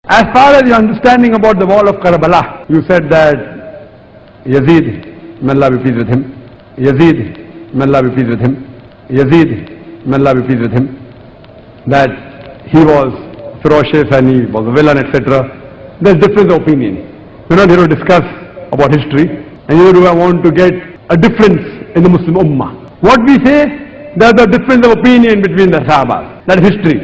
As far as your understanding about the wall of Karbala, you said that Yazid, may Allah be pleased with him, Yazid, may Allah be pleased with him, Yazid, may Allah be pleased with him, that he was ferocious and he was a villain, etc. There's difference of opinion. We're not here to discuss about history, and you want to get a difference in the Muslim Ummah. What we say, there's a difference of opinion between the Sahabas. That is history.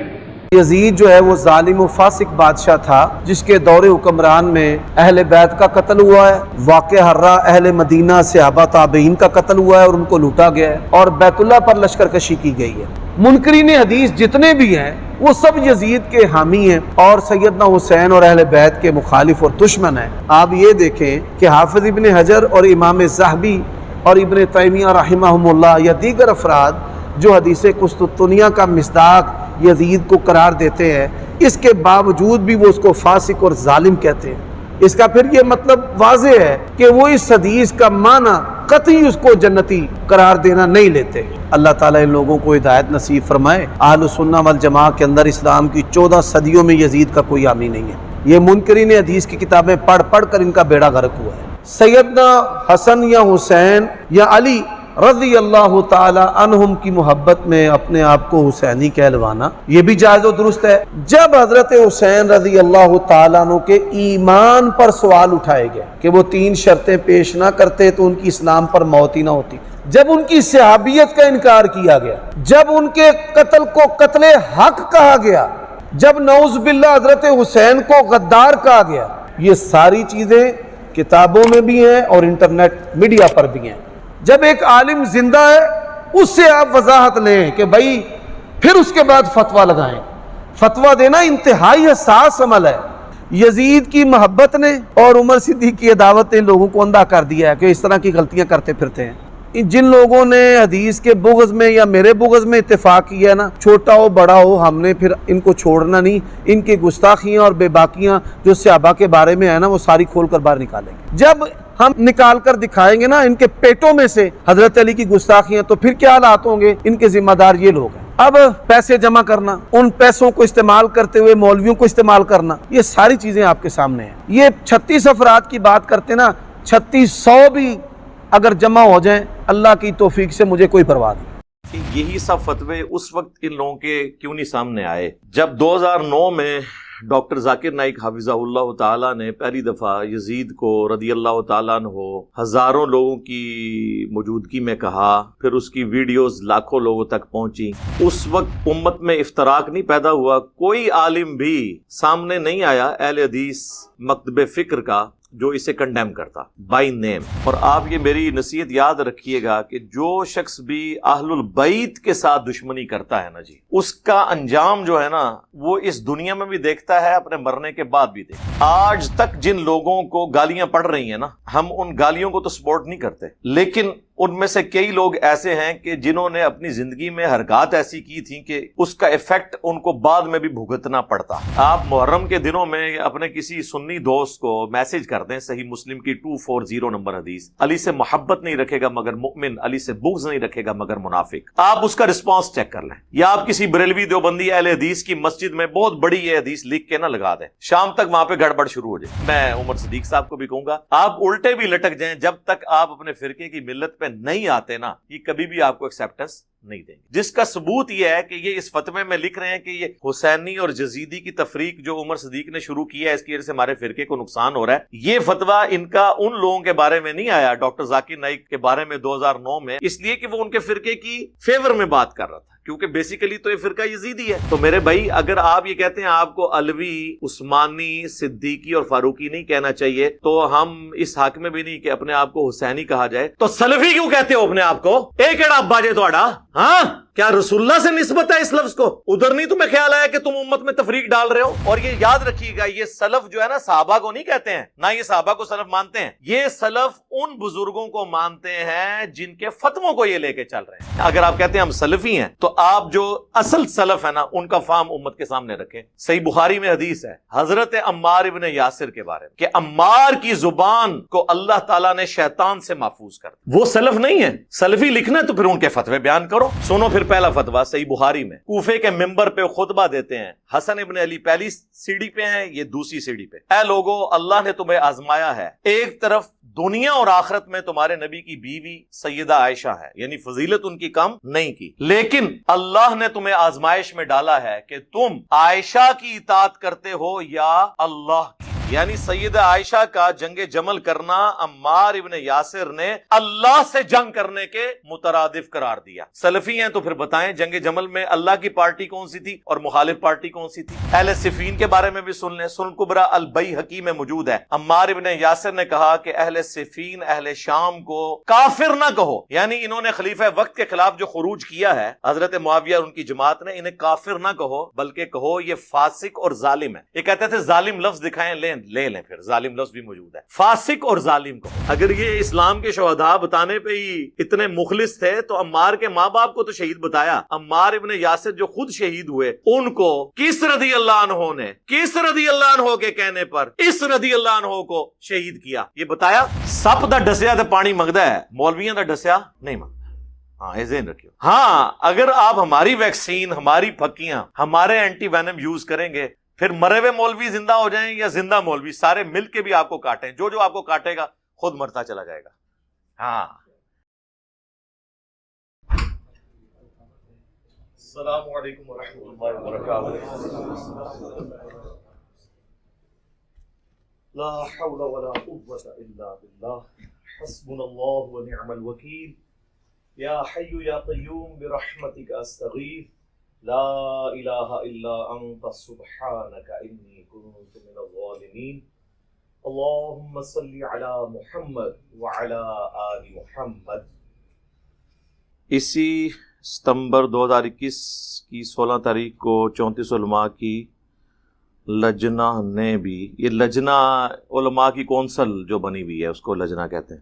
یزید جو ہے وہ ظالم و فاسق بادشاہ تھا جس کے دور حکمران میں اہل بیت کا قتل ہوا ہے، واقع حرہ اہل مدینہ صحابہ تابعین کا قتل ہوا ہے اور ان کو لوٹا گیا ہے، اور بیت اللہ پر لشکر کشی کی گئی ہے۔ منکرین حدیث جتنے بھی ہیں وہ سب یزید کے حامی ہیں اور سیدنا حسین اور اہل بیت کے مخالف اور دشمن ہیں۔ آپ یہ دیکھیں کہ حافظ ابن حجر اور امام ذہبی اور ابن تیمیہ رحمہم اللہ یا دیگر افراد جو حدیث قسطنطنیہ کا مصداق یزید کو قرار دیتے ہیں، اس کے باوجود بھی وہ اس کو فاسق اور ظالم کہتے ہیں۔ اس کا پھر یہ مطلب واضح ہے کہ وہ اس حدیث کا معنی قطعی اس کو جنتی قرار دینا نہیں لیتے۔ اللہ تعالیٰ ان لوگوں کو ہدایت نصیب فرمائے۔ اہل سنہ والجماعہ کے اندر اسلام کی 14 صدیوں میں یزید کا کوئی حامی نہیں ہے۔ یہ منکرین حدیث کی کتابیں پڑھ پڑھ کر ان کا بیڑا غرق ہوا ہے۔ سیدنا حسن یا حسین یا علی رضی اللہ تعالی عنہم کی محبت میں اپنے آپ کو حسینی کہلوانا یہ بھی جائز و درست ہے۔ جب حضرت حسین رضی اللہ تعالیٰ عنہ کے ایمان پر سوال اٹھائے گئے کہ وہ 3 شرطیں پیش نہ کرتے تو ان کی اسلام پر موت ہی نہ ہوتی، جب ان کی صحابیت کا انکار کیا گیا، جب ان کے قتل کو قتل حق کہا گیا، جب نعوذ باللہ حضرت حسین کو غدار کہا گیا، یہ ساری چیزیں کتابوں میں بھی ہیں اور انٹرنیٹ میڈیا پر بھی ہیں۔ جب ایک عالم زندہ ہے اس سے آپ وضاحت لیں کہ بھائی پھر اس کے بعد فتویٰ لگائیں۔ فتویٰ دینا انتہائی حساس عمل ہے۔ یزید کی محبت نے اور عمر صدیق کی عداوت نے لوگوں کو اندھا کر دیا ہے کہ اس طرح کی غلطیاں کرتے پھرتے ہیں۔ جن لوگوں نے حدیث کے بغض میں یا میرے بغض میں اتفاق کیا ہے نا، چھوٹا ہو بڑا ہو، ہم نے پھر ان کو چھوڑنا نہیں۔ ان کی گستاخیاں اور بے باکیاں جو صحابہ کے بارے میں ہے نا وہ ساری کھول کر باہر نکالیں گے۔ جب ہم نکال کر دکھائیں گے نا ان کے پیٹوں میں سے حضرت علی کی گستاخیاں، تو پھر کیا حالات ہوں گے؟ ان کے ذمہ دار یہ لوگ ہیں۔ اب پیسے جمع کرنا، ان پیسوں کو استعمال کرتے ہوئے مولویوں کو استعمال کرنا، یہ ساری چیزیں آپ کے سامنے ہیں۔ یہ 36 افراد کی بات کرتے نا، 3600 بھی اگر جمع ہو جائیں اللہ کی توفیق سے مجھے کوئی پرواہ نہیں۔ یہی سب فتوے اس وقت ان لوگوں کے کیوں نہیں سامنے آئے جب 2009 میں ڈاکٹر ذاکر نائک حفظہ اللہ تعالیٰ نے پہلی دفعہ یزید کو رضی اللہ تعالیٰ عنہ ہزاروں لوگوں کی موجودگی میں کہا، پھر اس کی ویڈیوز لاکھوں لوگوں تک پہنچی۔ اس وقت امت میں افتراق نہیں پیدا ہوا، کوئی عالم بھی سامنے نہیں آیا اہل حدیث مکتب فکر کا جو اسے کنڈیم کرتا بائی نیم۔ اور آپ یہ میری نصیحت یاد رکھیے گا کہ جو شخص بھی اہل البیت کے ساتھ دشمنی کرتا ہے نا جی، اس کا انجام جو ہے نا وہ اس دنیا میں بھی دیکھتا ہے، اپنے مرنے کے بعد بھی دیکھتا ہے۔ آج تک جن لوگوں کو گالیاں پڑ رہی ہیں نا، ہم ان گالیوں کو تو سپورٹ نہیں کرتے، لیکن ان میں سے کئی لوگ ایسے ہیں کہ جنہوں نے اپنی زندگی میں حرکات ایسی کی تھیں کہ اس کا ایفیکٹ ان کو بعد میں بھی بھگتنا پڑتا۔ آپ محرم کے دنوں میں اپنے کسی سنی دوست کو میسج کر دیں، صحیح مسلم کی 240 نمبر حدیث، علی سے محبت نہیں رکھے گا مگر مؤمن، علی سے بغض نہیں رکھے گا مگر منافق، آپ اس کا رسپانس چیک کر لیں۔ یا آپ کسی بریلوی دیوبندی اہل حدیث کی مسجد میں بہت بڑی یہ حدیث لکھ کے نہ لگا دیں، شام تک وہاں پہ گڑبڑ شروع ہو جائے۔ میں عمر صدیق صاحب کو بھی کہوں گا آپ الٹے بھی لٹک جائیں، جب تک آپ اپنے فرقے کی ملت پہ نہیں آتے نا یہ کبھی بھی آپ کو ایکسیپٹنس نہیں دیں گے۔ جس کا ثبوت یہ ہے کہ یہ اس فتوے میں لکھ رہے ہیں کہ یہ حسینی اور یزیدی کی تفریق جو عمر صدیق نے شروع کی ہے اس کی وجہ سے ہمارے فرقے کو نقصان ہو رہا ہے، یہ فتویٰ ان کا ان لوگوں کے بارے میں نہیں آیا ڈاکٹر ذاکر نائک کے بارے میں 2009 میں، اس لیے کہ وہ ان کے فرقے کی فیور میں بات کر رہا تھا، کیونکہ بیسیکلی تو یہ فرقہ یزیدی ہے۔ تو میرے بھائی اگر آپ یہ کہتے ہیں آپ کو علوی، عثمانی، صدیقی اور فاروقی نہیں کہنا چاہیے تو ہم اس حق میں بھی نہیں کہ اپنے آپ کو حسینی کہا جائے، تو سلفی کیوں کہتے ہو اپنے آپ کو؟ ایک ایڑا ابا جے تھوڑا، ہاں کیا رسول اللہ سے نسبت ہے اس لفظ کو؟ ادھر نہیں تمہیں خیال آیا کہ تم امت میں تفریق ڈال رہے ہو؟ اور یہ یاد رکھیے گا یہ سلف جو ہے نا صحابہ کو نہیں کہتے ہیں، نہ یہ صحابہ کو سلف مانتے ہیں، یہ سلف ان بزرگوں کو مانتے ہیں جن کے فتووں کو یہ لے کے چل رہے ہیں۔ اگر آپ کہتے ہیں ہم سلفی ہیں تو آپ جو اصل سلف ہے نا ان کا فہم امت کے سامنے رکھیں۔ صحیح بخاری میں حدیث ہے حضرت عمار ابن یاسر کے بارے میں کہ عمار کی زبان کو اللہ تعالیٰ نے شیطان سے محفوظ کر دیا۔ وہ سلف نہیں ہے، سلفی لکھنا ہے تو پھر ان کے فتوے بیان کرو، سنو پھر پھر پہلا فتویٰ صحیح بخاری میں، کوفے کے ممبر پہ خطبہ دیتے ہیں، حسن ابن علی پہلی سیڑھی پہ ہیں، یہ دوسری سیڑھی پہ، اے لوگو اللہ نے تمہیں آزمایا ہے، ایک طرف دنیا اور آخرت میں تمہارے نبی کی بیوی سیدہ عائشہ ہے، یعنی فضیلت ان کی کم نہیں کی، لیکن اللہ نے تمہیں آزمائش میں ڈالا ہے کہ تم عائشہ کی اطاعت کرتے ہو یا اللہ کی، یعنی سیدہ عائشہ کا جنگ جمل کرنا عمار ابن یاسر نے اللہ سے جنگ کرنے کے مترادف قرار دیا۔ سلفی ہیں تو پھر بتائیں جنگ جمل میں اللہ کی پارٹی کون سی تھی اور مخالف پارٹی کون سی تھی؟ اہل صفین کے بارے میں بھی سن لیں، سنن کبریٰ البیہقی میں موجود ہے، عمار ابن یاسر نے کہا کہ اہل صفین اہل شام کو کافر نہ کہو، یعنی انہوں نے خلیفہ وقت کے خلاف جو خروج کیا ہے حضرت معاویہ اور ان کی جماعت نے، انہیں کافر نہ کہو بلکہ کہو یہ فاسق اور ظالم ہے۔ یہ کہتے تھے ظالم لفظ دکھائیں، لے لیں، پھر ظالم لفظ بھی موجود ہے، فاسق اور ظالم کو۔ اگر یہ اسلام کے شہداء بتانے پہ ہی اتنے مخلص تھے تو عمار کے ماں باپ کو تو شہید بتایا، عمار ابن یاسر جو خود شہید ہوئے ان کو کس رضی اللہ عنہ نے کس رضی اللہ عنہ کے کہنے پر اس رضی اللہ عنہ کو شہید کیا، یہ بتایا۔ سپ دا ڈسیا تے پانی منگدا ہے، مولویاں دا ڈسیا نہیں منگدا۔ ہاں یہ ذہن رکھیو۔ ہاں اگر آپ ہماری ویکسین، ہماری پھکیاں، ہمارے اینٹی وینم یوز کریں گے، پھر مرے ہوئے مولوی زندہ ہو جائیں یا زندہ مولوی سارے مل کے بھی آپ کو کاٹیں، جو آپ کو کاٹے گا خود مرتا چلا جائے گا۔ ہاں السلام علیکم ورحمۃ اللہ وبرکاتہ۔ لا حول ولا قوة الا باللہ، حسبنا اللہ ونعم الوکیل، یا حی یا قیوم برحمتک استغیث، لا الہ الا انت سبحانک انی کنت من الظالمین، اللہم صلی علی محمد وعلی آل محمد۔ اسی ستمبر 2021 کی 16 تاریخ کو 34 علماء کی لجنہ نے بھی، یہ لجنہ علماء کی کونسل جو بنی ہوئی ہے اس کو لجنہ کہتے ہیں،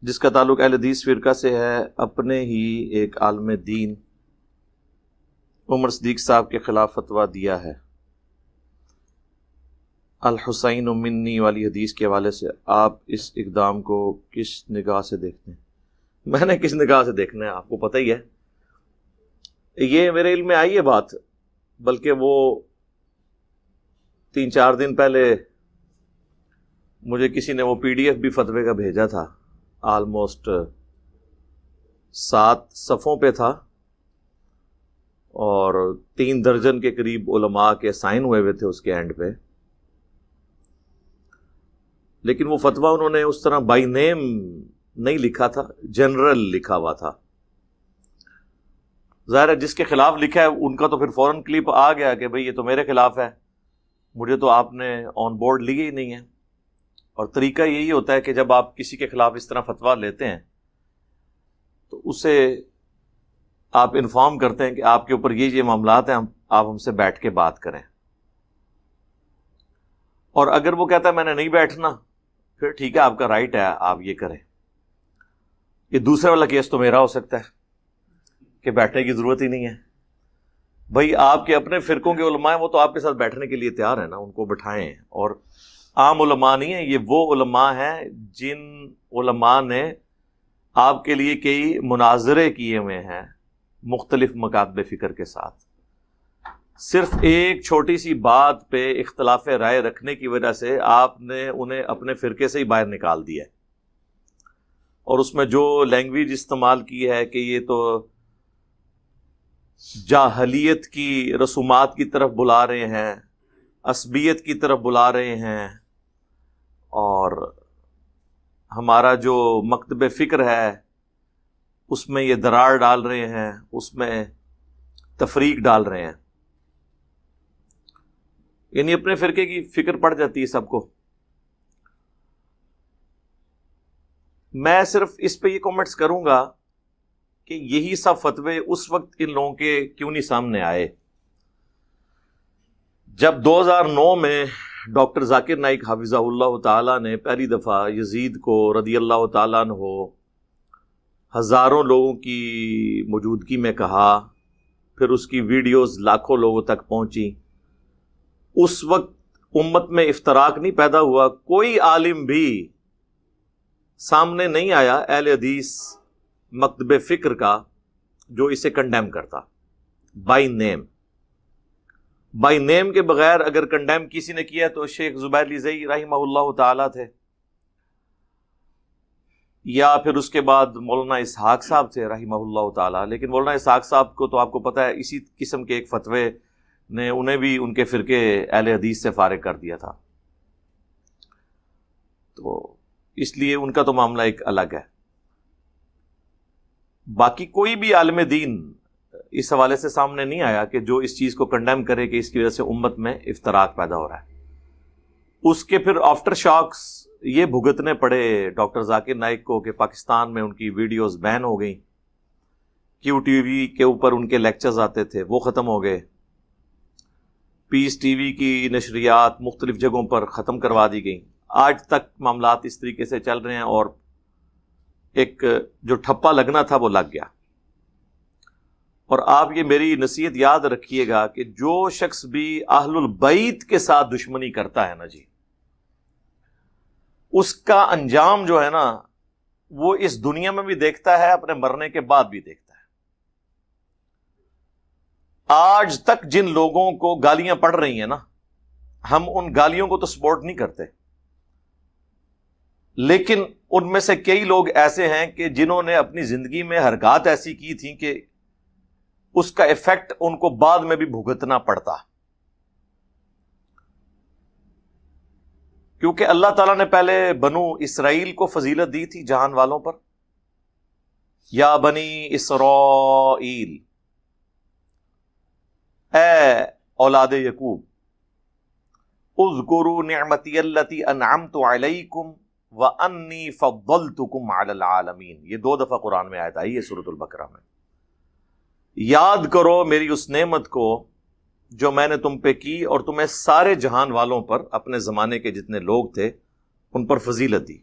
جس کا تعلق اہل حدیث فرقہ سے ہے، اپنے ہی ایک عالم دین عمر صدیق صاحب کے خلاف فتویٰ دیا ہے الحسین منی والی حدیث کے حوالے سے۔ آپ اس اقدام کو کس نگاہ سے دیکھتے ہیں؟ میں نے کس نگاہ سے دیکھنا ہے آپ کو پتہ ہی ہے، یہ میرے علم میں آئی ہے بات، بلکہ وہ 3-4 دن پہلے مجھے کسی نے وہ PDF بھی فتوے کا بھیجا تھا، آلموسٹ 7 صفحوں پہ تھا اور 3 درجن کے قریب علماء کے سائن ہوئے تھے اس کے اینڈ پہ، لیکن وہ فتویٰ انہوں نے اس طرح بائی نیم نہیں لکھا تھا، جنرل لکھا ہوا تھا۔ ظاہر ہے جس کے خلاف لکھا ہے ان کا تو پھر فوراً کلپ آ گیا کہ بھئی یہ تو میرے خلاف ہے، مجھے تو آپ نے آن بورڈ لیے ہی نہیں ہے۔ اور طریقہ یہی ہوتا ہے کہ جب آپ کسی کے خلاف اس طرح فتویٰ لیتے ہیں تو اسے آپ انفارم کرتے ہیں کہ آپ کے اوپر یہ معاملات ہیں، آپ ہم سے بیٹھ کے بات کریں، اور اگر وہ کہتا ہے میں نے نہیں بیٹھنا، پھر ٹھیک ہے آپ کا رائٹ ہے، آپ یہ کریں۔ یہ دوسرے والا کیس تو میرا ہو سکتا ہے کہ بیٹھنے کی ضرورت ہی نہیں ہے، بھائی آپ کے اپنے فرقوں کے علماء ہیں، وہ تو آپ کے ساتھ بیٹھنے کے لیے تیار ہیں نا، ان کو بٹھائیں۔ اور عام علماء نہیں ہیں، یہ وہ علماء ہیں جن علماء نے آپ کے لیے کئی مناظرے کیے ہوئے ہیں مختلف مکاتب فکر کے ساتھ، صرف ایک چھوٹی سی بات پہ اختلاف رائے رکھنے کی وجہ سے آپ نے انہیں اپنے فرقے سے ہی باہر نکال دیا ہے، اور اس میں جو لینگویج استعمال کی ہے کہ یہ تو جاہلیت کی رسومات کی طرف بلا رہے ہیں، عصبیت کی طرف بلا رہے ہیں، اور ہمارا جو مکتب فکر ہے اس میں یہ دراڑ ڈال رہے ہیں، اس میں تفریق ڈال رہے ہیں، یعنی اپنے فرقے کی فکر پڑ جاتی ہے سب کو۔ میں صرف اس پہ یہ کامنٹس کروں گا کہ یہی سب فتوے اس وقت ان لوگوں کے کیوں نہیں سامنے آئے جب 2009 میں ڈاکٹر ذاکر نائک حفظہ اللہ تعالیٰ نے پہلی دفعہ یزید کو رضی اللہ تعالیٰ عنہ ہزاروں لوگوں کی موجودگی میں کہا، پھر اس کی ویڈیوز لاکھوں لوگوں تک پہنچی۔ اس وقت امت میں افتراق نہیں پیدا ہوا، کوئی عالم بھی سامنے نہیں آیا اہل حدیث مکتب فکر کا جو اسے کنڈیم کرتا بائی نیم کے بغیر اگر کنڈیم کسی نے کیا تو شیخ زبیر لیزئی رحمہ اللہ تعالی تھے، یا پھر اس کے بعد مولانا اسحاق صاحب تھے رحمہ اللہ تعالی. لیکن مولانا اسحاق صاحب کو تو آپ کو پتہ ہے اسی قسم کے ایک فتوے نے انہیں بھی ان کے فرقے اہل حدیث سے فارغ کر دیا تھا، تو اس لیے ان کا تو معاملہ ایک الگ ہے. باقی کوئی بھی عالم دین اس حوالے سے سامنے نہیں آیا کہ جو اس چیز کو کنڈیم کرے کہ اس کی وجہ سے امت میں افتراق پیدا ہو رہا ہے. اس کے پھر آفٹر شاکس یہ بھگتنے پڑے ڈاکٹر ذاکر نائک کو کہ پاکستان میں ان کی ویڈیوز بین ہو گئیں، کیو ٹی وی کے اوپر ان کے لیکچرز آتے تھے وہ ختم ہو گئے، پیس ٹی وی کی نشریات مختلف جگہوں پر ختم کروا دی گئیں. آج تک معاملات اس طریقے سے چل رہے ہیں، اور ایک جو ٹھپا لگنا تھا وہ لگ گیا. اور آپ یہ میری نصیحت یاد رکھیے گا کہ جو شخص بھی اہل البیت کے ساتھ دشمنی کرتا ہے نا جی، اس کا انجام جو ہے نا وہ اس دنیا میں بھی دیکھتا ہے، اپنے مرنے کے بعد بھی دیکھتا ہے. آج تک جن لوگوں کو گالیاں پڑ رہی ہیں نا، ہم ان گالیوں کو تو سپورٹ نہیں کرتے، لیکن ان میں سے کئی لوگ ایسے ہیں کہ جنہوں نے اپنی زندگی میں حرکات ایسی کی تھیں کہ اس کا ایفیکٹ ان کو بعد میں بھی بھگتنا پڑتا، کیونکہ اللہ تعالیٰ نے پہلے بنو اسرائیل کو فضیلت دی تھی جہان والوں پر. یا بنی اسرائیل، اے اولاد یعقوب، اذکروا نعمتی التی انعمت علیکم وانی فضلتکم علی العالمین. یہ 2 دفعہ قرآن میں آیت آئی ہے سورۃ البقرہ میں. یاد کرو میری اس نعمت کو جو میں نے تم پہ کی اور تمہیں سارے جہان والوں پر، اپنے زمانے کے جتنے لوگ تھے ان پر فضیلت دی.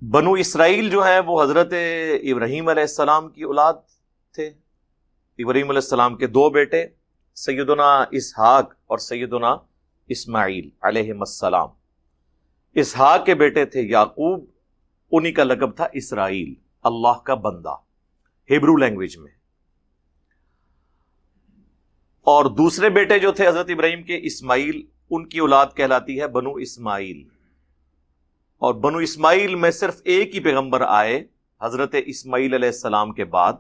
بنو اسرائیل جو ہیں وہ حضرت ابراہیم علیہ السلام کی اولاد تھے. ابراہیم علیہ السلام کے 2 بیٹے سیدنا اسحاق اور سیدنا اسماعیل علیہم السلام. اسحاق کے بیٹے تھے یعقوب، انہی کا لقب تھا اسرائیل، اللہ کا بندہ ہیبرو لینگویج میں. اور دوسرے بیٹے جو تھے حضرت ابراہیم کے اسماعیل، ان کی اولاد کہلاتی ہے بنو اسماعیل. اور بنو اسماعیل میں صرف ایک ہی پیغمبر آئے حضرت اسماعیل علیہ السلام کے بعد،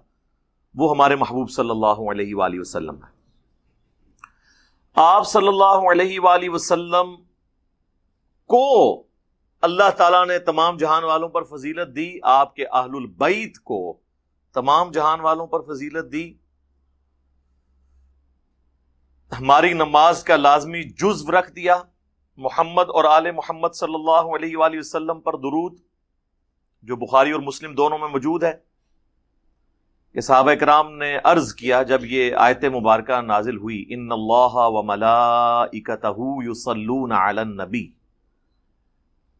وہ ہمارے محبوب صلی اللہ علیہ وآلہ وسلم ہے. آپ صلی اللہ علیہ وآلہ وسلم کو اللہ تعالیٰ نے تمام جہان والوں پر فضیلت دی، آپ کے اہل البیت کو تمام جہان والوں پر فضیلت دی. ہماری نماز کا لازمی جزو رکھ دیا، محمد اور آل محمد صلی اللہ علیہ وآلہ وسلم پر درود، جو بخاری اور مسلم دونوں میں موجود ہے. کہ صحابہ کرام نے عرض کیا جب یہ آیت مبارکہ نازل ہوئی، ان اللہ وملائکتہ یصلون علی النبی،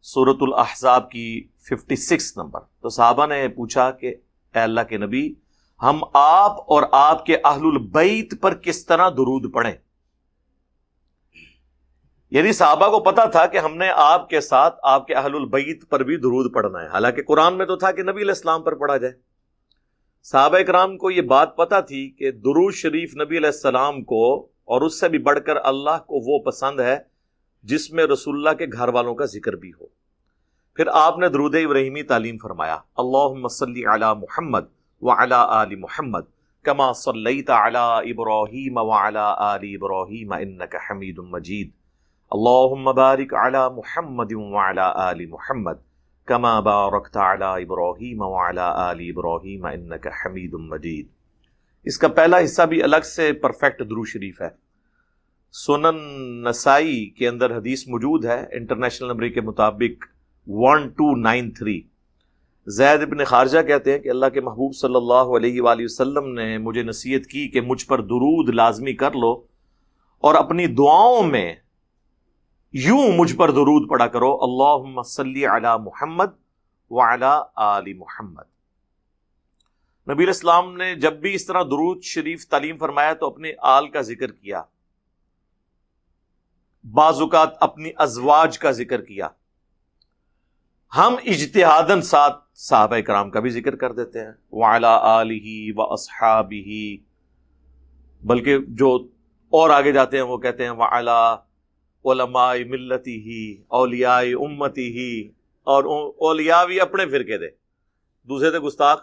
سورۃ الاحزاب کی 56 نمبر. تو صحابہ نے پوچھا کہ اے اللہ کے نبی، ہم آپ اور آپ کے اہل البیت پر کس طرح درود پڑھیں؟ یعنی صحابہ کو پتا تھا کہ ہم نے آپ کے ساتھ آپ کے اہل البیت پر بھی درود پڑھنا ہے، حالانکہ قرآن میں تو تھا کہ نبی علیہ السلام پر پڑھا جائے. صحابہ کرام کو یہ بات پتا تھی کہ درود شریف نبی علیہ السلام کو اور اس سے بھی بڑھ کر اللہ کو وہ پسند ہے جس میں رسول اللہ کے گھر والوں کا ذکر بھی ہو. پھر آپ نے درود ابراہیمی تعلیم فرمایا، اللہم صلی علی محمد وعلی آل محمد کما صلیت علی ابراہیم وعلی آل ابراہیم انک حمید مجید، اللہم بارک علی محمد وعلی آل محمد کما بارکت علی ابراہیم وعلی آل ابراہیم انک حمید مجید. اس کا پہلا حصہ بھی الگ سے پرفیکٹ درود شریف ہے. سنن نسائی کے اندر حدیث موجود ہے انٹرنیشنل نمبر کے مطابق 1293. زید بن خارجہ کہتے ہیں کہ اللہ کے محبوب صلی اللہ علیہ وآلہ وسلم نے مجھے نصیحت کی کہ مجھ پر درود لازمی کر لو اور اپنی دعاؤں میں یوں مجھ پر درود پڑھا کرو، اللہم صلی علی محمد وعلی آل محمد. نبی علیہ السلام نے جب بھی اس طرح درود شریف تعلیم فرمایا تو اپنے آل کا ذکر کیا، بعض اوقات اپنی ازواج کا ذکر کیا. ہم اجتہاداً ساتھ صحابہ کرام کا بھی ذکر کر دیتے ہیں، وعلی آلہ واصحابہ، بلکہ جو اور آگے جاتے ہیں وہ کہتے ہیں وعلی علماء ملتہ، اولیاء امتہ، اور اولیاء بھی اپنے فرقے دے، دوسرے تھے گستاخ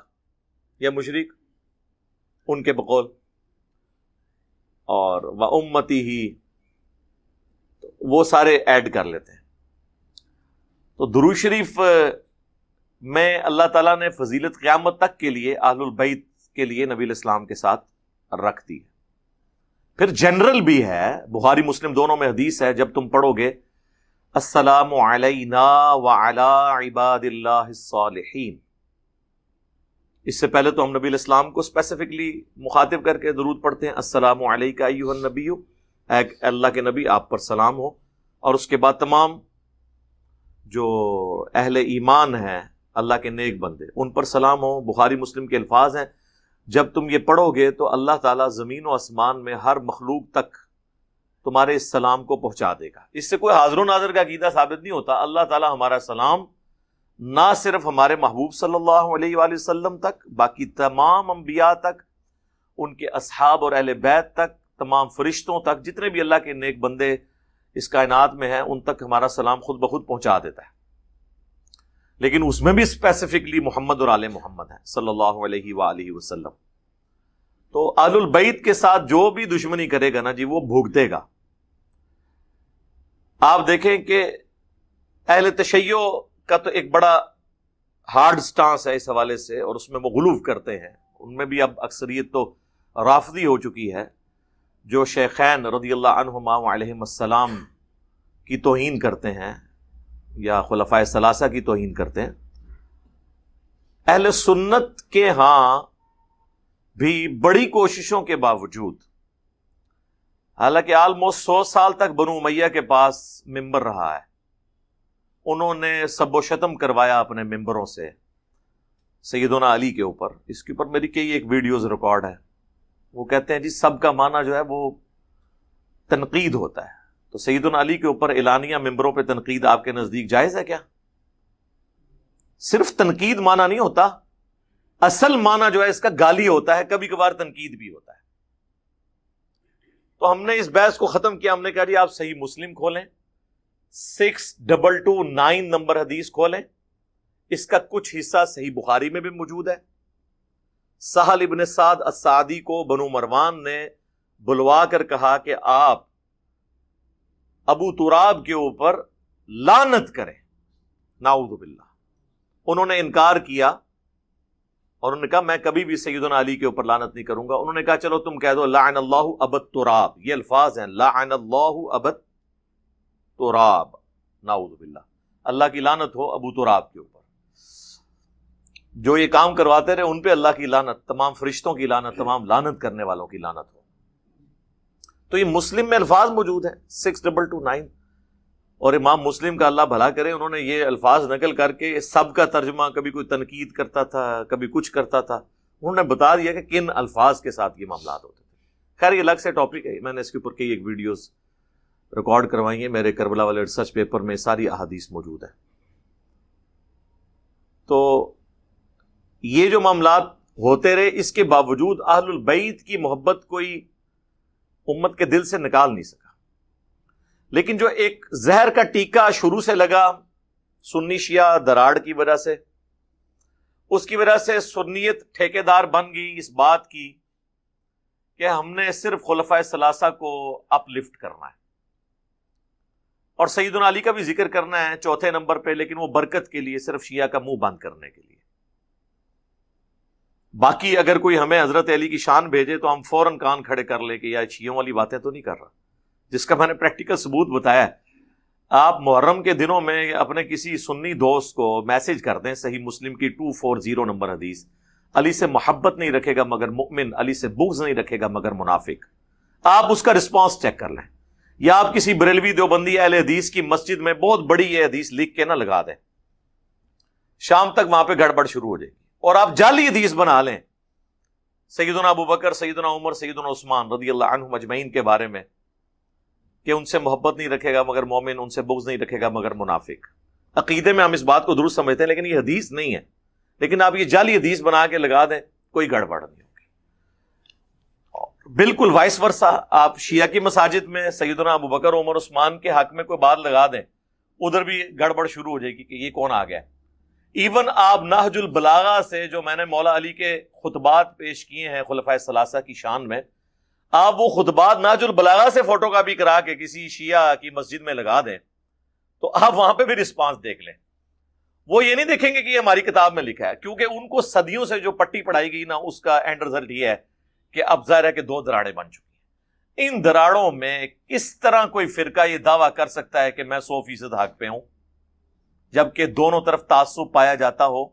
یا مشرک ان کے بقول، اور وامتہ وہ سارے ایڈ کر لیتے ہیں۔ تو درود شریف میں اللہ تعالیٰ نے فضیلت قیامت تک کے لیے اہل البیت کے لیے نبی الاسلام کے ساتھ رکھ دی ہے۔ پھر جنرل بھی ہے، بخاری مسلم دونوں میں حدیث ہے، جب تم پڑھو گے السلام علینا وعلی عباد اللہ الصالحین، اس سے پہلے تو ہم نبی الاسلام کو اسپیسیفکلی مخاطب کر کے درود پڑھتے ہیں، السلام علیکہ ایھا النبی، اے اللہ کے نبی آپ پر سلام ہو، اور اس کے بعد تمام جو اہل ایمان ہیں اللہ کے نیک بندے ان پر سلام ہو۔ بخاری مسلم کے الفاظ ہیں، جب تم یہ پڑھو گے تو اللہ تعالیٰ زمین و آسمان میں ہر مخلوق تک تمہارے اس سلام کو پہنچا دے گا۔ اس سے کوئی حاضر و ناظر کا عقیدہ ثابت نہیں ہوتا، اللہ تعالیٰ ہمارا سلام نہ صرف ہمارے محبوب صلی اللہ علیہ وآلہ وسلم تک، باقی تمام انبیاء تک، ان کے اصحاب اور اہل بیت تک، تمام فرشتوں تک، جتنے بھی اللہ کے نیک بندے اس کائنات میں ہیں ان تک ہمارا سلام خود بخود پہنچا دیتا ہے۔ لیکن اس میں بھی اسپیسیفکلی محمد اور آل محمد ہیں صلی اللہ علیہ وآلہ وسلم۔ تو آل البیت کے ساتھ جو بھی دشمنی کرے گا نا جی وہ بھگتے گا۔ آپ دیکھیں کہ اہل تشیع کا تو ایک بڑا ہارڈ سٹانس ہے اس حوالے سے، اور اس میں وہ غلو کرتے ہیں، ان میں بھی اب اکثریت تو رافضی ہو چکی ہے، جو شیخین رضی اللہ عنہما وعلیہم السلام کی توہین کرتے ہیں یا خلفائے ثلاثہ کی توہین کرتے ہیں۔ اہل سنت کے ہاں بھی بڑی کوششوں کے باوجود، حالانکہ آلموسٹ 100 سال تک بنو امیہ کے پاس ممبر رہا ہے، انہوں نے سب و شتم کروایا اپنے ممبروں سے سیدنا علی کے اوپر، اس کے اوپر میری کئی ایک ویڈیوز ریکارڈ ہے۔ وہ کہتے ہیں جی سب کا معنی جو ہے وہ تنقید ہوتا ہے، تو سیدنا علی کے اوپر اعلانیہ ممبروں پہ تنقید آپ کے نزدیک جائز ہے کیا؟ صرف تنقید معنی نہیں ہوتا، اصل معنی جو ہے اس کا گالی ہوتا ہے، کبھی کبھار تنقید بھی ہوتا ہے۔ تو ہم نے اس بحث کو ختم کیا، ہم نے کہا جی آپ صحیح مسلم کھولیں، 6229 نمبر حدیث کھولیں، اس کا کچھ حصہ صحیح بخاری میں بھی موجود ہے۔ سہل ابن سعد السعدی کو بنو مروان نے بلوا کر کہا کہ آپ ابو تراب کے اوپر لعنت کریں، نعوذ باللہ۔ انہوں نے انکار کیا اور انہوں نے کہا میں کبھی بھی سیدنا علی کے اوپر لعنت نہیں کروں گا۔ انہوں نے کہا چلو تم کہہ دو لعن اللہ ابا تراب، یہ الفاظ ہیں، لعن اللہ ابا تراب، نعوذ باللہ، اللہ کی لعنت ہو ابو تراب کے اوپر۔ جو یہ کام کرواتے رہے ان پہ اللہ کی لعنت، تمام فرشتوں کی لعنت، تمام لعنت کرنے والوں کی لعنت ہو۔ تو یہ مسلم میں الفاظ موجود ہیں 6229، اور امام مسلم کا اللہ بھلا کرے انہوں نے یہ الفاظ نقل کر کے سب کا ترجمہ، کبھی کوئی تنقید کرتا تھا کبھی کچھ کرتا تھا، انہوں نے بتا دیا کہ کن الفاظ کے ساتھ یہ معاملات ہوتے تھے۔ خیر یہ الگ سے ٹاپک ہے، میں نے اس کے اوپر کئی ایک ویڈیوز ریکارڈ کروائی ہیں، میرے کربلا والے ریسرچ پیپر میں ساری احادیث موجود ہیں۔ تو یہ جو معاملات ہوتے رہے، اس کے باوجود اہل البیت کی محبت کوئی امت کے دل سے نکال نہیں سکا۔ لیکن جو ایک زہر کا ٹیکا شروع سے لگا سنی شیعہ دراڑ کی وجہ سے، اس کی وجہ سے سنیت ٹھیکیدار بن گئی اس بات کی کہ ہم نے صرف خلفائے ثلاثہ کو اپ لفٹ کرنا ہے اور سیدنا علی کا بھی ذکر کرنا ہے چوتھے نمبر پہ، لیکن وہ برکت کے لیے، صرف شیعہ کا منہ بند کرنے کے لیے۔ باقی اگر کوئی ہمیں حضرت علی کی شان بھیجے تو ہم فوراً کان کھڑے کر لے کہ یا شیعوں والی باتیں تو نہیں کر رہا، جس کا میں نے پریکٹیکل ثبوت بتایا ہے۔ آپ محرم کے دنوں میں اپنے کسی سنی دوست کو میسج کر دیں، صحیح مسلم کی 240 نمبر حدیث، علی سے محبت نہیں رکھے گا مگر مؤمن، علی سے بغض نہیں رکھے گا مگر منافق، آپ اس کا رسپانس چیک کر لیں۔ یا آپ کسی بریلوی دیوبندی اہل حدیث کی مسجد میں بہت بڑی یہ حدیث لکھ کے نہ لگا دیں، شام تک وہاں پہ گڑبڑ شروع ہو جائے گی، اور آپ جعلی حدیث بنا لیں سیدنا ابو بکر، سیدنا عمر، سیدنا عثمان رضی اللہ عنہم اجمعین کے بارے میں کہ ان سے محبت نہیں رکھے گا مگر مومن، ان سے بغض نہیں رکھے گا مگر منافق۔ عقیدے میں ہم اس بات کو درست سمجھتے ہیں، لیکن یہ حدیث نہیں ہے، لیکن آپ یہ جعلی حدیث بنا کے لگا دیں، کوئی گڑبڑ نہیں ہوگی۔ بالکل وائس ورسا، آپ شیعہ کی مساجد میں سیدنا ابو بکر عمر عثمان کے حق میں کوئی بات لگا دیں، ادھر بھی گڑبڑ شروع ہو جائے گی کہ یہ کون آ گیا ہے۔ ایون آپ نہج البلاغہ سے جو میں نے مولا علی کے خطبات پیش کیے ہیں خلفائے ثلاثہ کی شان میں، آپ وہ خطبات نہج البلاغہ سے فوٹو کاپی کرا کے کسی شیعہ کی مسجد میں لگا دیں تو آپ وہاں پہ بھی رسپانس دیکھ لیں، وہ یہ نہیں دیکھیں گے کہ یہ ہماری کتاب میں لکھا ہے، کیونکہ ان کو صدیوں سے جو پٹی پڑھائی گئی نا، اس کا اینڈ رزلٹ یہ ہے کہ اب ظاہر ہے کہ 2 دراڑیں بن چکی ہیں۔ ان دراڑوں میں کس طرح کوئی فرقہ یہ دعویٰ کر سکتا ہے کہ میں 100% حق پہ ہوں، جبکہ دونوں طرف تعصب پایا جاتا ہو؟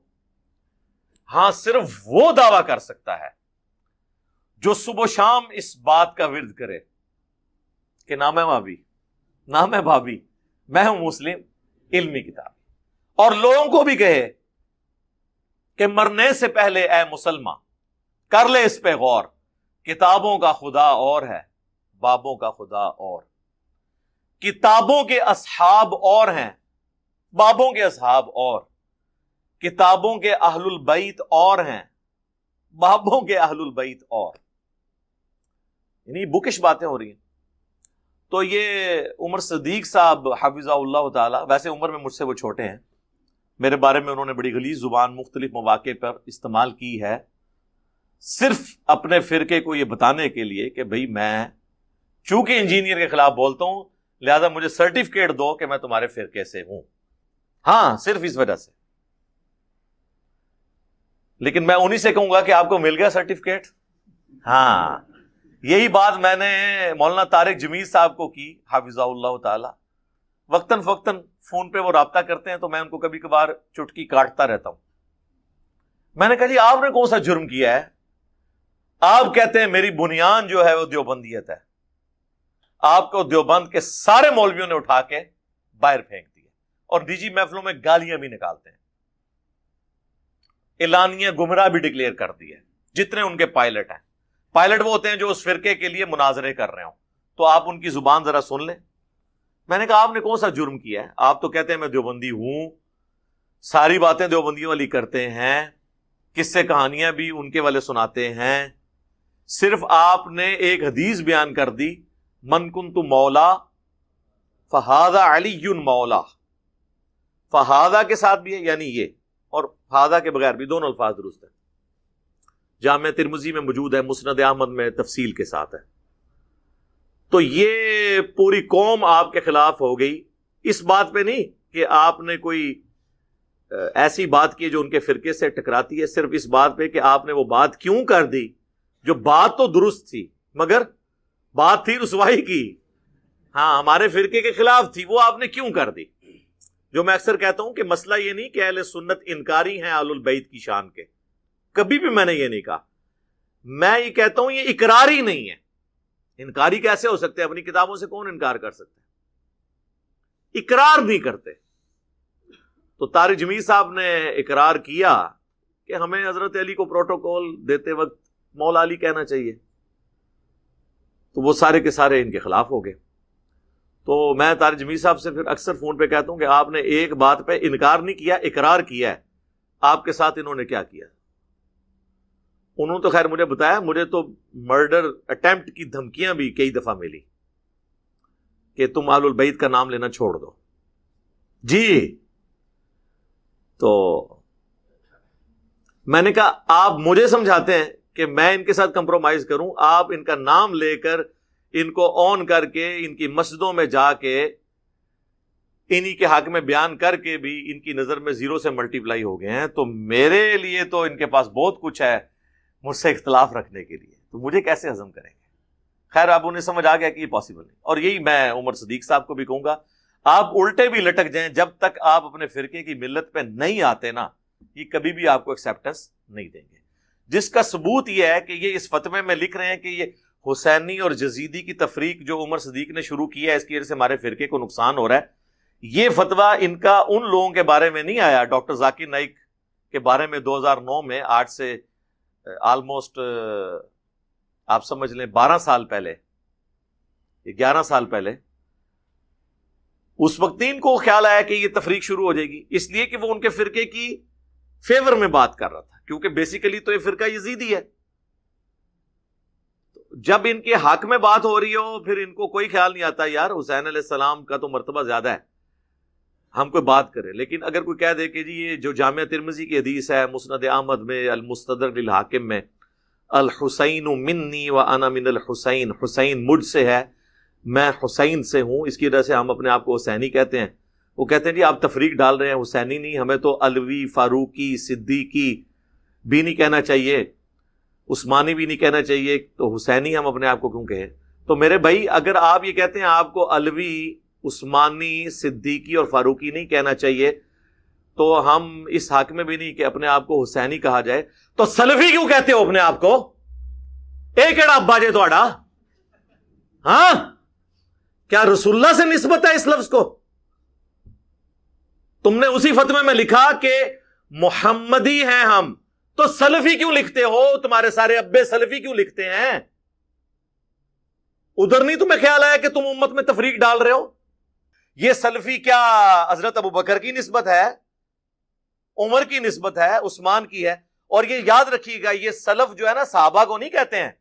ہاں، صرف وہ دعویٰ کر سکتا ہے جو صبح و شام اس بات کا ورد کرے کہ نام ہے بھابی، نام ہے بھابی، میں ہوں مسلم علمی کتاب، اور لوگوں کو بھی کہے کہ مرنے سے پہلے اے مسلمان کر لے اس پہ غور، کتابوں کا خدا اور ہے، بابوں کا خدا اور، کتابوں کے اصحاب اور ہیں، بابوں کے اصحاب اور، کتابوں کے اہل البیت اور ہیں، بابوں کے اہل البیت اور، یعنی بکش باتیں ہو رہی ہیں۔ تو یہ عمر صدیق صاحب حفظہ اللہ تعالی، ویسے عمر میں مجھ سے وہ چھوٹے ہیں، میرے بارے میں انہوں نے بڑی غلیظ زبان مختلف مواقع پر استعمال کی ہے، صرف اپنے فرقے کو یہ بتانے کے لیے کہ بھئی میں چونکہ انجینئر کے خلاف بولتا ہوں لہذا مجھے سرٹیفکیٹ دو کہ میں تمہارے فرقے سے ہوں، ہاں صرف اس وجہ سے۔ لیکن میں انہی سے کہوں گا کہ آپ کو مل گیا سرٹیفکیٹ؟ ہاں، یہی بات میں نے مولانا طارق جمیل صاحب کو کی حافظہ اللہ تعالی، وقتاً فوقتاً فون پہ وہ رابطہ کرتے ہیں تو میں ان کو کبھی کبھار چٹکی کاٹتا رہتا ہوں۔ میں نے کہا جی آپ نے کون سا جرم کیا ہے؟ آپ کہتے ہیں میری بنیاد جو ہے وہ دیوبندیت ہے، آپ کو دیوبند کے سارے مولویوں نے اٹھا کے باہر پھینک دیا اور نجی محفلوں میں گالیاں بھی نکالتے ہیں، اعلانیہ گمراہ بھی ڈکلیئر کر دیا، جتنے ان کے پائلٹ ہیں۔ پائلٹ وہ ہوتے ہیں جو اس فرقے کے لیے مناظرے کر رہے ہوں، تو آپ ان کی زبان ذرا سن لیں۔ میں نے کہا آپ نے کون سا جرم کیا ہے؟ آپ تو کہتے ہیں میں دیوبندی ہوں، ساری باتیں دیوبندیوں والی کرتے ہیں، قصے کہانیاں بھی ان کے والے سناتے ہیں، صرف آپ نے ایک حدیث بیان کر دی، من کنت مولا فہذا علی مولا، فہذا کے ساتھ بھی ہے یعنی یہ، اور فہذا کے بغیر بھی، دونوں الفاظ درست ہیں، جامع ترمذی میں موجود ہے، مسند احمد میں تفصیل کے ساتھ ہے۔ تو یہ پوری قوم آپ کے خلاف ہو گئی، اس بات پہ نہیں کہ آپ نے کوئی ایسی بات کی جو ان کے فرقے سے ٹکراتی ہے، صرف اس بات پہ کہ آپ نے وہ بات کیوں کر دی جو بات تو درست تھی مگر بات تھی رسوائی کی، ہاں ہمارے فرقے کے خلاف تھی، وہ آپ نے کیوں کر دی؟ جو میں اکثر کہتا ہوں کہ مسئلہ یہ نہیں کہ اہل سنت انکاری ہیں اہل البیت کی شان کے، کبھی بھی میں نے یہ نہیں کہا، میں یہ کہتا ہوں یہ اقرار ہی نہیں ہے۔ انکاری کیسے ہو سکتے ہیں؟ اپنی کتابوں سے کون انکار کر سکتے ہیں؟ اقرار نہیں کرتے۔ تو طارق جمیل صاحب نے اقرار کیا کہ ہمیں حضرت علی کو پروٹوکول دیتے وقت مولا علی کہنا چاہیے، تو وہ سارے کے سارے ان کے خلاف ہو گئے۔ تو میں طارق جمیل صاحب سے پھر اکثر فون پہ کہتا ہوں کہ آپ نے ایک بات پہ انکار نہیں کیا، اقرار کیا ہے۔ آپ کے ساتھ انہوں نے کیا کیا؟ انہوں نے تو خیر مجھے بتایا، مجھے تو مرڈر اٹیمپٹ کی دھمکیاں بھی کئی دفعہ ملی کہ تم اہل البیت کا نام لینا چھوڑ دو جی۔ تو میں نے کہا آپ مجھے سمجھاتے ہیں کہ میں ان کے ساتھ کمپرومائز کروں؟ آپ ان کا نام لے کر ان کو آن کر کے ان کی مسجدوں میں جا کے انہی کے حق میں بیان کر کے بھی ان کی نظر میں 0 سے ملٹیپلائی ہو گئے ہیں، تو میرے لیے تو ان کے پاس بہت کچھ ہے مجھ سے اختلاف رکھنے کے لیے، تو مجھے کیسے ہضم کریں گے؟ خیر اب انہیں سمجھ آ گیا کہ یہ پاسبل نہیں، اور یہی میں عمر صدیق صاحب کو بھی کہوں گا، آپ الٹے بھی لٹک جائیں، جب تک آپ اپنے فرقے کی ملت پہ نہیں آتے نا، یہ کبھی بھی آپ کو ایکسیپٹنس نہیں دیں گے۔ جس کا ثبوت یہ ہے کہ یہ اس فتوے میں لکھ رہے ہیں کہ یہ حسینی اور جزیدی کی تفریق جو عمر صدیق نے شروع کی ہے اس کی وجہ سے ہمارے فرقے کو نقصان ہو رہا ہے، یہ فتویٰ ان کا ان لوگوں کے بارے میں نہیں آیا، ڈاکٹر ذاکر نائک کے بارے میں 2009 میں، آج سے آلموسٹ آپ سمجھ لیں 12 سال پہلے، 11 سال پہلے اس وقت ان کو خیال آیا کہ یہ تفریق شروع ہو جائے گی، اس لیے کہ وہ ان کے فرقے کی فیور میں بات کر رہا تھا، کیونکہ بیسیکلی تو یہ فرقہ یزیدی ہے۔ جب ان کے حق میں بات ہو رہی ہو پھر ان کو کوئی خیال نہیں آتا یار حسین علیہ السلام کا تو مرتبہ زیادہ ہے، ہم کوئی بات کریں۔ لیکن اگر کوئی کہہ دے کہ جی یہ جو جامعہ ترمذی کی حدیث ہے مسند احمد میں المستدرک للحاکم میں الحسین منی و انا من الحسین، حسین مجھ سے ہے میں حسین سے ہوں، اس کی وجہ سے ہم اپنے آپ کو حسینی کہتے ہیں، وہ کہتے ہیں جی آپ تفریق ڈال رہے ہیں، حسینی نہیں، ہمیں تو علوی، فاروقی، صدیقی بھی نہیں کہنا چاہیے، عثمانی بھی نہیں کہنا چاہیے، تو حسینی ہم اپنے آپ کو کیوں کہیں؟ تو میرے بھائی اگر آپ یہ کہتے ہیں آپ کو علوی، عثمانی، صدیقی اور فاروقی نہیں کہنا چاہیے تو ہم اس حق میں بھی نہیں کہ اپنے آپ کو حسینی کہا جائے، تو سلفی کیوں کہتے ہو اپنے آپ کو؟ ایک ایڑا ابا جے تھوڑا، ہاں کیا رسول اللہ سے نسبت ہے اس لفظ کو؟ تم نے اسی فتوے میں لکھا کہ محمدی ہیں ہم، تو سلفی کیوں لکھتے ہو؟ تمہارے سارے ابے سلفی کیوں لکھتے ہیں؟ ادھر نہیں تمہیں خیال آیا کہ تم امت میں تفریق ڈال رہے ہو؟ یہ سلفی کیا حضرت ابو بکر کی نسبت ہے، عمر کی نسبت ہے، عثمان کی ہے؟ اور یہ یاد رکھیے گا یہ سلف جو ہے نا صحابہ کو نہیں کہتے ہیں،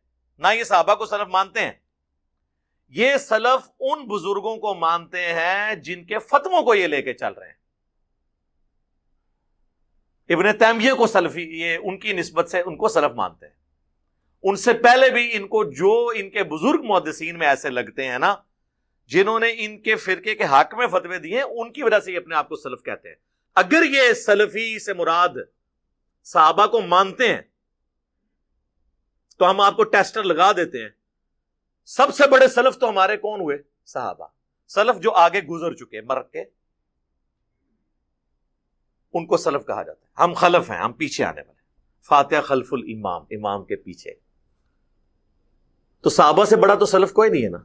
نہ یہ صحابہ کو سلف مانتے ہیں، یہ سلف ان بزرگوں کو مانتے ہیں جن کے فتووں کو یہ لے کے چل رہے ہیں۔ ابن تیمیہ کو سلفی یہ ان کی نسبت سے ان کو سلف مانتے ہیں، ان سے پہلے بھی ان کو جو ان کے بزرگ محدثین میں ایسے لگتے ہیں نا جنہوں نے ان کے فرقے کے حق میں فتوے دیے ہیں، ان کی وجہ سے یہ اپنے آپ کو سلف کہتے ہیں۔ اگر یہ سلفی سے مراد صحابہ کو مانتے ہیں تو ہم آپ کو ٹیسٹر لگا دیتے ہیں، سب سے بڑے سلف تو ہمارے کون ہوئے؟ صحابہ، سلف جو آگے گزر چکے مر کے، ان کو سلف کہا جاتا ہے۔ ہم خلف ہیں، ہم پیچھے آنے والے، فاتحہ خلف الامام، امام کے پیچھے۔ تو صحابہ سے بڑا تو سلف کوئی نہیں ہے نا۔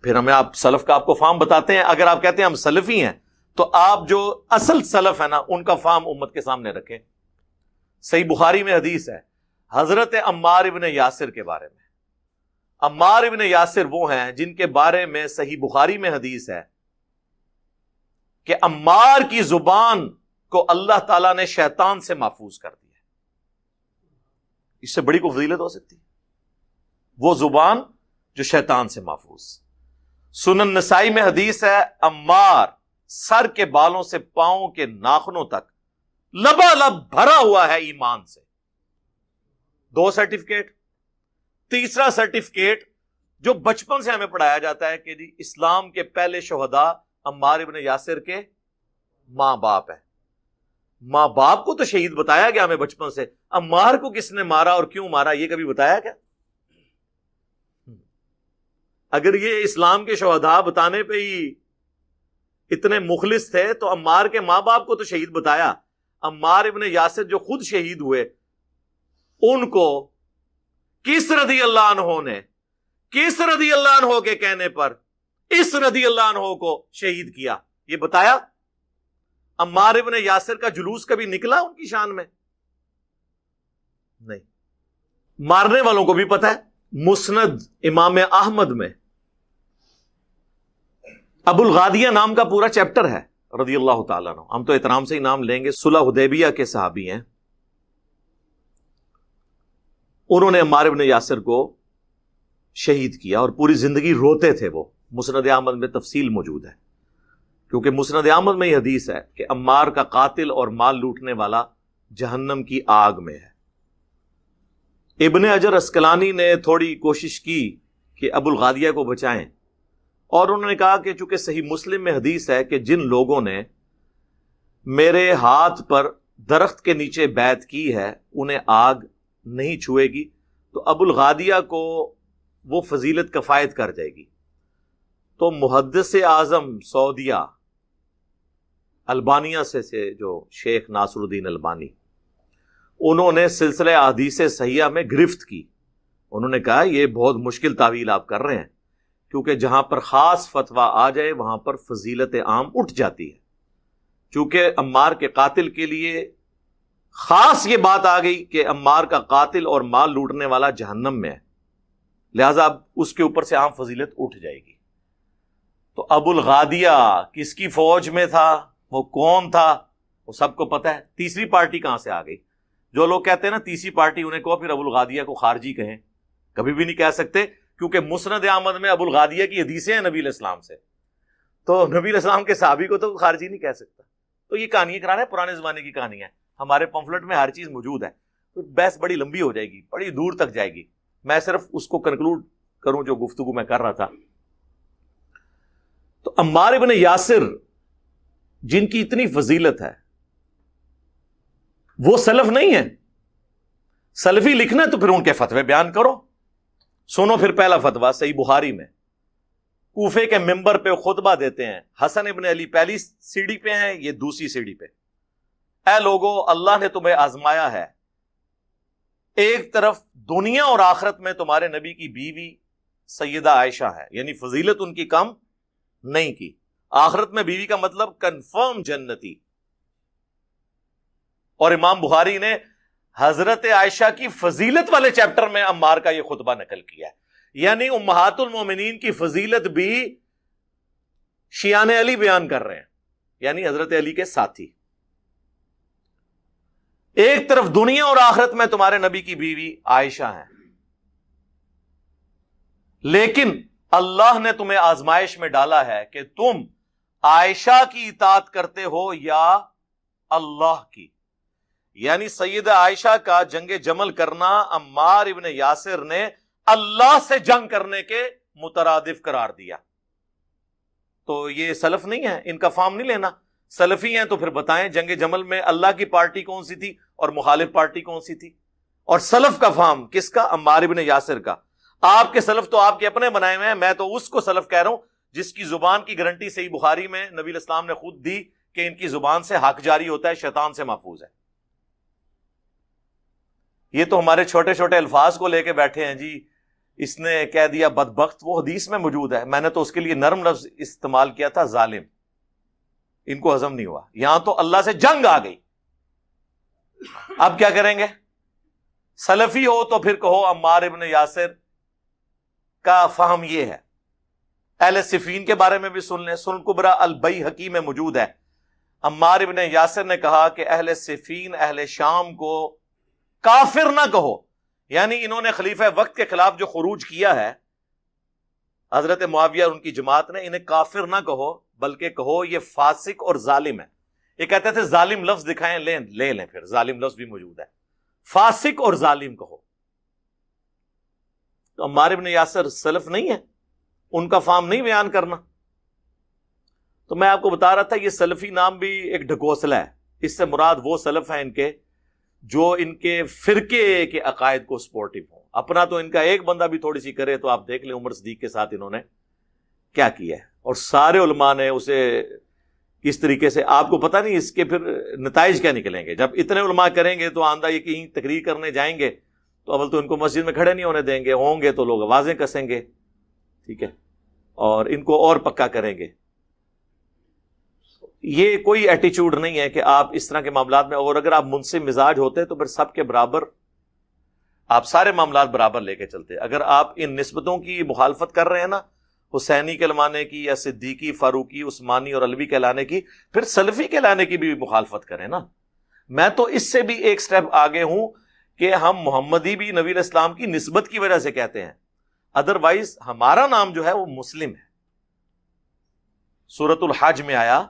پھر ہمیں آپ سلف کا آپ کو فارم بتاتے ہیں، اگر آپ کہتے ہیں ہم سلفی ہیں تو آپ جو اصل سلف ہے نا ان کا فارم امت کے سامنے رکھیں۔ صحیح بخاری میں حدیث ہے حضرت عمار ابن یاسر کے بارے میں۔ عمار ابن یاسر وہ ہیں جن کے بارے میں صحیح بخاری میں حدیث ہے کہ عمار کی زبان کو اللہ تعالیٰ نے شیطان سے محفوظ کر دیا۔ اس سے بڑی کوئی فضیلت ہو سکتی ہے؟ وہ زبان جو شیطان سے محفوظ۔ سنن نسائی میں حدیث ہے عمار سر کے بالوں سے پاؤں کے ناخنوں تک لبالب بھرا ہوا ہے ایمان سے۔ 2 سرٹیفکیٹ۔ تیسرا سرٹیفکیٹ جو بچپن سے ہمیں پڑھایا جاتا ہے کہ جی اسلام کے پہلے شہداء عمار ابن یاسر کے ماں باپ ہیں۔ ماں باپ کو تو شہید بتایا گیا ہمیں بچپن سے، عمار کو کس نے مارا اور کیوں مارا یہ کبھی بتایا کیا؟ اگر یہ اسلام کے شہداء بتانے پہ ہی اتنے مخلص تھے تو عمار کے ماں باپ کو تو شہید بتایا۔ عمار ابن یاسر جو خود شہید ہوئے ان کو کس رضی اللہ عنہ نے، کس رضی اللہ عنہ کے کہنے پر اس رضی اللہ عنہ کو شہید کیا یہ بتایا؟ عمار ابن یاسر کا جلوس کبھی نکلا ان کی شان میں؟ نہیں۔ مارنے والوں کو بھی پتہ ہے، مسند امام احمد میں ابو الغادیہ نام کا پورا چیپٹر ہے رضی اللہ تعالیٰ عنہ، ہم تو احترام سے ہی نام لیں گے، صلح حدیبیہ کے صحابی ہیں۔ انہوں نے عمار ابن یاسر کو شہید کیا اور پوری زندگی روتے تھے وہ۔ مسند احمد میں تفصیل موجود ہے، کیونکہ مسند احمد میں یہ حدیث ہے کہ عمار کا قاتل اور مال لوٹنے والا جہنم کی آگ میں ہے۔ ابن حجر اسقلانی نے تھوڑی کوشش کی کہ ابو الغادیہ کو بچائیں، اور انہوں نے کہا کہ چونکہ صحیح مسلم میں حدیث ہے کہ جن لوگوں نے میرے ہاتھ پر درخت کے نیچے بیعت کی ہے انہیں آگ نہیں چھوئے گی، تو ابو الغادیہ کو وہ فضیلت کفایت کر جائے گی۔ تو محدث اعظم سعودیہ البانیہ سے جو شیخ ناصر الدین البانی، انہوں نے سلسلہ احادیث صحیحہ میں گرفت کی۔ انہوں نے کہا یہ بہت مشکل تعویل آپ کر رہے ہیں، کیونکہ جہاں پر خاص فتویٰ آ جائے وہاں پر فضیلت عام اٹھ جاتی ہے۔ چونکہ عمار کے قاتل کے لیے خاص یہ بات آ گئی کہ عمار کا قاتل اور مال لوٹنے والا جہنم میں ہے، لہذا اب اس کے اوپر سے عام فضیلت اٹھ جائے گی۔ تو ابو الغادیہ کس کی فوج میں تھا، وہ کون تھا، وہ سب کو پتہ ہے۔ تیسری پارٹی کہاں سے آ گئی؟ جو لوگ کہتے ہیں نا تیسری پارٹی، انہیں کہو پھر ابو الغادیہ کو خارجی کہیں، کبھی بھی نہیں کہہ سکتے، کیونکہ مسند احمد میں ابو الغادیہ کی حدیثیں ہیں نبی علیہ السلام سے، تو نبی علیہ السلام کے صحابی کو تو خارجی نہیں کہہ سکتا۔ تو یہ کہانی کرا رہے ہیں، پرانے زمانے کی کہانی ہے، ہمارے پمفلٹ میں ہر چیز موجود ہے، تو بحث بڑی لمبی ہو جائے گی، بڑی دور تک جائے گی، میں صرف اس کو کنکلوڈ کروں جو گفتگو میں کر رہا تھا۔ تو عمار ابن یاسر جن کی اتنی فضیلت ہے، وہ سلف نہیں ہے؟ سلفی لکھنا ہے تو پھر ان کے فتوے بیان کرو۔ سنو پھر پہلا فتویٰ صحیح بخاری میں، کوفے کے ممبر پہ خطبہ دیتے ہیں، حسن ابن علی پہلی سیڑھی پہ ہیں، یہ دوسری سیڑھی پہ۔ اے لوگو، اللہ نے تمہیں آزمایا ہے، ایک طرف دنیا اور آخرت میں تمہارے نبی کی بیوی سیدہ عائشہ ہے، یعنی فضیلت ان کی کم نہیں کی، آخرت میں بیوی کا مطلب کنفرم جنتی۔ اور امام بخاری نے حضرت عائشہ کی فضیلت والے چیپٹر میں عمار کا یہ خطبہ نقل کیا ہے، یعنی امہات المومنین کی فضیلت بھی شیعان علی بیان کر رہے ہیں، یعنی حضرت علی کے ساتھی۔ ایک طرف دنیا اور آخرت میں تمہارے نبی کی بیوی عائشہ ہیں، لیکن اللہ نے تمہیں آزمائش میں ڈالا ہے کہ تم عائشہ کی اطاعت کرتے ہو یا اللہ کی، یعنی سیدہ عائشہ کا جنگ جمل کرنا عمار ابن یاسر نے اللہ سے جنگ کرنے کے مترادف قرار دیا۔ تو یہ سلف نہیں ہے، ان کا فارم نہیں لینا۔ سلفی ہیں تو پھر بتائیں جنگ جمل میں اللہ کی پارٹی کون سی تھی اور مخالف پارٹی کون سی تھی؟ اور سلف کا فارم کس کا؟ عمار ابن یاسر کا۔ آپ کے سلف تو آپ کے اپنے بنائے ہوئے ہیں، میں تو اس کو سلف کہہ رہا ہوں جس کی زبان کی گارنٹی صحیح بخاری میں نبی علیہ السلام نے خود دی کہ ان کی زبان سے حق جاری ہوتا ہے، شیطان سے محفوظ ہے۔ یہ تو ہمارے چھوٹے چھوٹے الفاظ کو لے کے بیٹھے ہیں، جی اس نے کہہ دیا بدبخت، وہ حدیث میں موجود ہے، میں نے تو اس کے لیے نرم لفظ استعمال کیا تھا ظالم، ان کو ہضم نہیں ہوا، یہاں تو اللہ سے جنگ آ گئی۔ اب کیا کریں گے؟ سلفی ہو تو پھر کہو عمار ابن یاسر کا فہم یہ ہے۔ اہل صفین کے بارے میں بھی سن لیں، سنن کبریٰ البیہقی میں موجود ہے۔ عمار ابن یاسر نے کہا کہ اہل صفین اہل شام کو کافر نہ کہو، یعنی انہوں نے خلیفہ وقت کے خلاف جو خروج کیا ہے حضرت معاویہ اور ان کی جماعت نے، انہیں کافر نہ کہو بلکہ کہو یہ فاسق اور ظالم ہے۔ یہ کہتے تھے ظالم لفظ دکھائیں، لے لیں، پھر ظالم لفظ بھی موجود ہے، فاسق اور ظالم کہو۔ تو عمار ابن یاسر سلف نہیں ہے، ان کا فارم نہیں بیان کرنا۔ تو میں آپ کو بتا رہا تھا یہ سلفی نام بھی ایک ڈھکوسلا ہے، اس سے مراد وہ سلف ہیں ان کے جو ان کے فرقے کے عقائد کو سپورٹو ہوں۔ اپنا تو ان کا ایک بندہ بھی تھوڑی سی کرے تو آپ دیکھ لیں عمر صدیق کے ساتھ انہوں نے کیا کیا ہے، اور سارے علماء نے اسے کس طریقے سے، آپ کو پتہ نہیں اس کے پھر نتائج کیا نکلیں گے۔ جب اتنے علماء کریں گے تو آندہ یہ کہیں تقریر کرنے جائیں گے تو اول تو ان کو مسجد میں کھڑے نہیں ہونے دیں گے، ہوں گے تو لوگ آوازیں کسیں گے، ٹھیک ہے، اور ان کو اور پکا کریں گے۔ یہ کوئی ایٹیچیوڈ نہیں ہے کہ آپ اس طرح کے معاملات میں، اور اگر آپ منصف مزاج ہوتے تو پھر سب کے برابر آپ سارے معاملات برابر لے کے چلتے۔ اگر آپ ان نسبتوں کی مخالفت کر رہے ہیں نا، حسینی کہلانے کی یا صدیقی، فاروقی، عثمانی اور علوی کہلانے کی، پھر سلفی کہلانے کی بھی مخالفت کریں نا۔ میں تو اس سے بھی ایک سٹیپ آگے ہوں کہ ہم محمدی بھی نبی علیہ السلام کی نسبت کی وجہ سے کہتے ہیں، ادروائز ہمارا نام جو ہے وہ مسلم ہے۔ سورۃ الحج میں آیا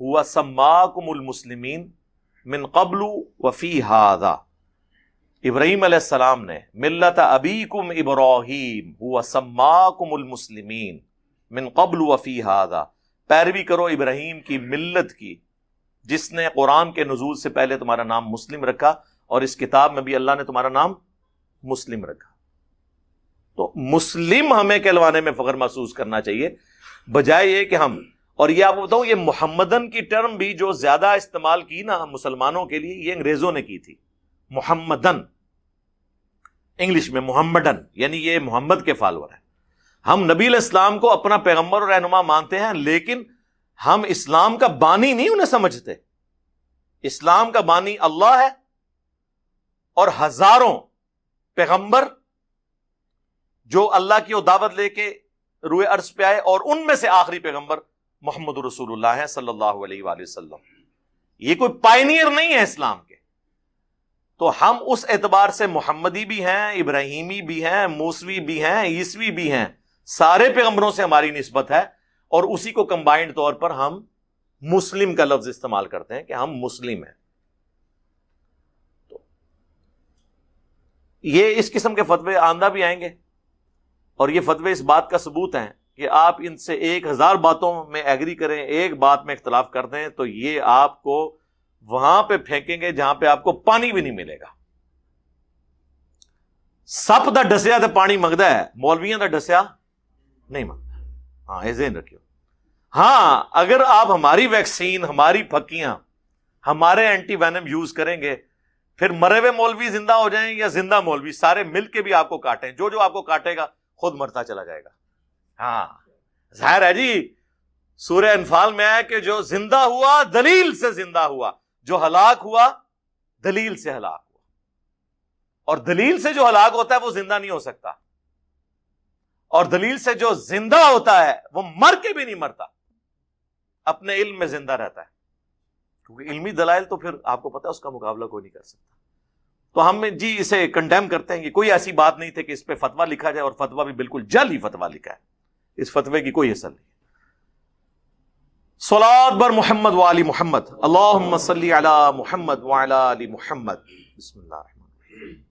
ہوا سماکم المسلمین من قبل وفی ھذا، ابراہیم علیہ السلام نے ملت ابیکم ابراہیم ہوا سماکم المسلمین من قبل وفی ھذا، پیروی کرو ابراہیم کی ملت کی جس نے قرآن کے نزول سے پہلے تمہارا نام مسلم رکھا، اور اس کتاب میں بھی اللہ نے تمہارا نام مسلم رکھا۔ تو مسلم ہمیں کہلوانے میں فخر محسوس کرنا چاہیے، بجائے یہ کہ ہم، اور یہ آپ کو بتاؤں یہ محمدن کی ٹرم بھی جو زیادہ استعمال کی نا مسلمانوں کے لیے، یہ انگریزوں نے کی تھی۔ محمدن انگلش میں محمدن، یعنی یہ محمد کے فالور ہیں۔ ہم نبی علیہ السلام کو اپنا پیغمبر اور رہنما مانتے ہیں، لیکن ہم اسلام کا بانی نہیں انہیں سمجھتے۔ اسلام کا بانی اللہ ہے، اور ہزاروں پیغمبر جو اللہ کی دعوت لے کے روئے عرض پہ آئے اور ان میں سے آخری پیغمبر محمد رسول اللہ ہیں صلی اللہ علیہ وآلہ وسلم. یہ کوئی پائنیئر نہیں ہے اسلام کے. تو ہم اس اعتبار سے محمدی بھی ہیں, ابراہیمی بھی ہیں, موسوی بھی ہیں, عیسوی بھی ہیں. سارے پیغمبروں سے ہماری نسبت ہے اور اسی کو کمبائنڈ طور پر ہم مسلم کا لفظ استعمال کرتے ہیں کہ ہم مسلم ہیں. تو یہ اس قسم کے فتوے آندہ بھی آئیں گے اور یہ فتوے اس بات کا ثبوت ہیں کہ آپ ان سے 1000 باتوں میں ایگری کریں, ایک بات میں اختلاف کر دیں تو یہ آپ کو وہاں پہ پھینکیں گے جہاں پہ آپ کو پانی بھی نہیں ملے گا. سپ دا ڈسیا تو پانی منگتا ہے, مولویاں دا ڈسیا نہیں منگتا. ہاں یہ ذہن رکھیو. ہاں اگر آپ ہماری ویکسین, ہماری پھکیاں, ہمارے اینٹی وینم یوز کریں گے, پھر مرے ہوئے مولوی زندہ ہو جائیں یا زندہ مولوی سارے مل کے بھی آپ کو کاٹیں, جو آپ کو کاٹے گا خود مرتا چلا جائے گا. ہاں ظاہر ہے جی, سورہ انفال میں ہے کہ جو زندہ ہوا دلیل سے زندہ ہوا, جو ہلاک ہوا دلیل سے ہلاک ہوا. اور دلیل سے جو ہلاک ہوتا ہے وہ زندہ نہیں ہو سکتا, اور دلیل سے جو زندہ ہوتا ہے وہ مر کے بھی نہیں مرتا, اپنے علم میں زندہ رہتا ہے. کیونکہ علمی دلائل تو پھر آپ کو پتا ہے اس کا مقابلہ کوئی نہیں کر سکتا. تو ہم جی اسے کنڈیم کرتے ہیں کہ کوئی ایسی بات نہیں تھی کہ اس پہ فتویٰ لکھا جائے, اور فتویٰ بھی بالکل جعلی فتویٰ لکھا ہے, اس فتوے کی کوئی اثر نہیں. صلاۃ بر محمد وآل محمد, اللہم صلی علی محمد وعلی آل محمد. بسم اللہ الرحمن الرحیم.